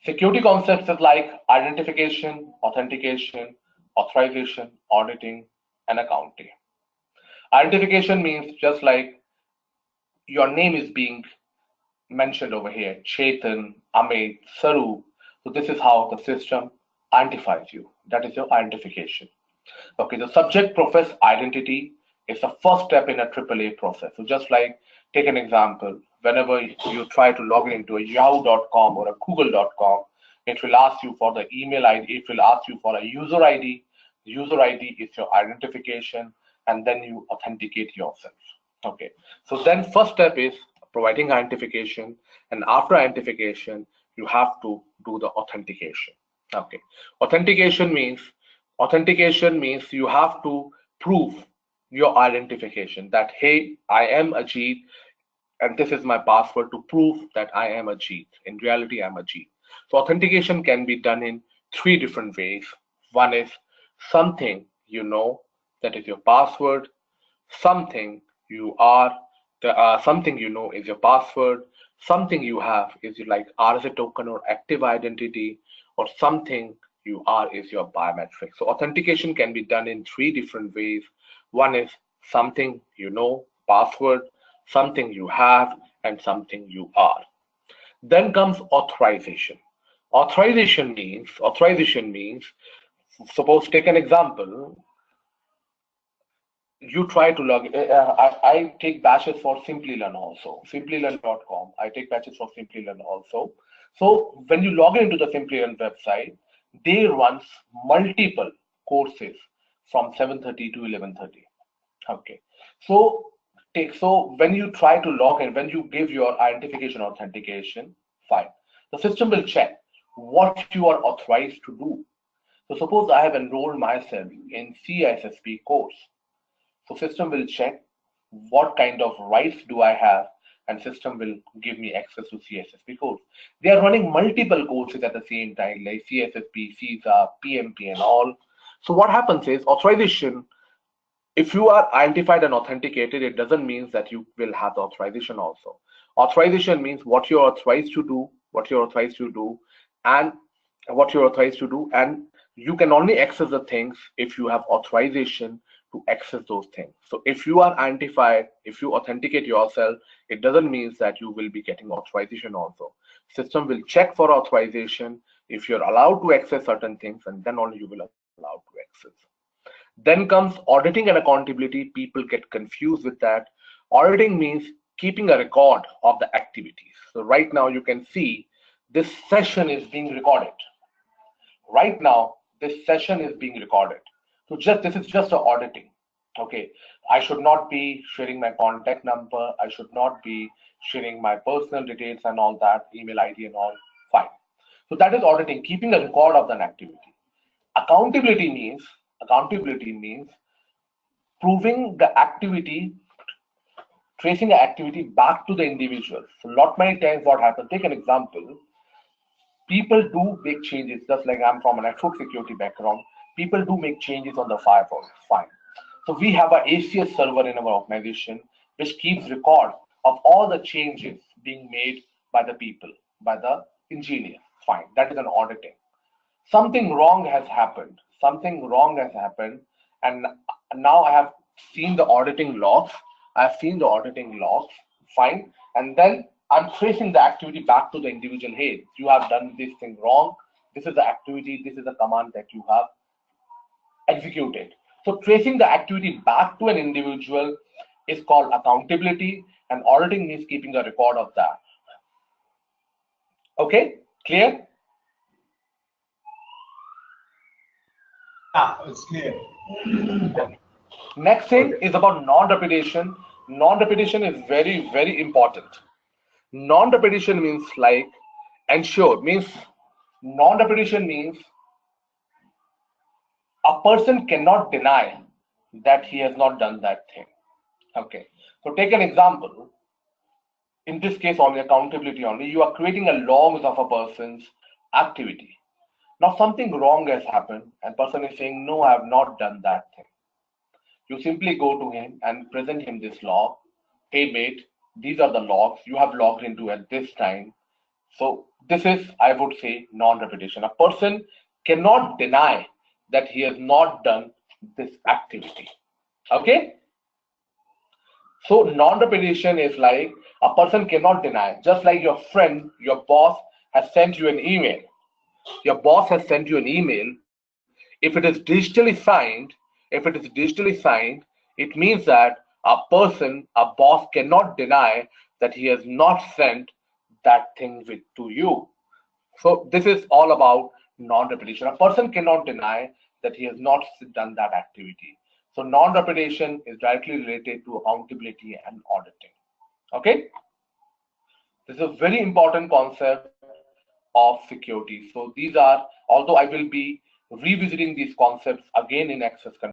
Security concepts is like identification, authentication, authorization, auditing, and accounting. Identification means just like your name is being mentioned over here, Chetan, Amit, Saru. So this is how the system identifies you. That is your identification. Okay, the subject profess identity is the first step in a AAA process. So just like take an example, whenever you try to log into a yahoo.com or a google.com, it will ask you for the email ID, it will ask you for a user ID. The user ID is your identification, and then you authenticate yourself. Okay, so then first step is providing identification, and after identification, you have to do the authentication. Okay, authentication means you have to prove your identification that hey, I am Ajit and this is my password to prove that I am Ajit. In reality, I'm Ajit. So authentication can be done in three different ways. One is something you know, that is your password. Something you are, something you know is your password. Something you have is your like RSA token or active identity, or something you are is your biometric. So authentication can be done in three different ways. One is something you know, password, something you have, and something you are. Then comes authorization. Authorization means, suppose take an example, you try to log I take batches for Simplilearn also, simplilearn.com. I take batches for Simplilearn also. So when you log into the Simplilearn website, they runs multiple courses from 7:30 to 11:30. Okay, so when you try to log in, when you give your identification authentication, fine, the system will check what you are authorized to do. So suppose I have enrolled myself in CISSP course, so system will check what kind of rights do I have, and system will give me access to CISSP course. They are running multiple courses at the same time, like CISSP, CISA, PMP, and all. So what happens is authorization. If you are identified and authenticated, it doesn't mean that you will have the authorization also. Authorization means what you're authorized to do, and and you can only access the things if you have authorization to access those things. So if you are identified, if you authenticate yourself, it doesn't mean that you will be getting authorization also. System will check for authorization if you're allowed to access certain things, and then only you will allow to access. Then comes auditing and accountability. People get confused with that. Auditing means keeping a record of the activities. So right now you can see this session is being recorded. Right now, this session is being recorded. So this is just a auditing. Okay, I should not be sharing my contact number. I should not be sharing my personal details and all that, email ID and all. Fine. So that is auditing, keeping a record of an activity. Accountability means proving the activity, tracing the activity back to the individual. So lot many times what happens, take an example, people do make changes, just like I'm from a network security background, people do make changes on the firewall, fine. So we have a ACS server in our organization, which keeps record of all the changes being made by the people, by the engineer, fine, that is an auditing. Something wrong has happened, and now I have seen the auditing logs, fine, and then I'm tracing the activity back to the individual. Hey, you have done this thing wrong, this is the activity, this is the command that you have executed. So tracing the activity back to an individual is called accountability, and auditing means keeping a record of that. Okay, clear? Yeah, it's clear. Next thing is about non-repetition. Non-repetition is very, very important. Non-repetition means like ensure, means non-repetition means a person cannot deny that he has not done that thing. Okay, so take an example. In this case, only accountability only, you are creating a logs of a person's activity. Now something wrong has happened, and person is saying, no, I have not done that thing. You simply go to him and present him this log. Hey mate, these are the logs you have logged into at this time. So this is, I would say, non-repetition. A person cannot deny that he has not done this activity. Okay. So non-repetition is like a person cannot deny, just like your friend, your boss has sent you an email. Your boss has sent you an email. If it is digitally signed, it means that a boss cannot deny that he has not sent that thing to you. So this is all about non-repetition. A person cannot deny that he has not done that activity. So non-repetition is directly related to accountability and auditing. Okay, this is a very important concept of security. So these are, although I will be revisiting these concepts again in access control.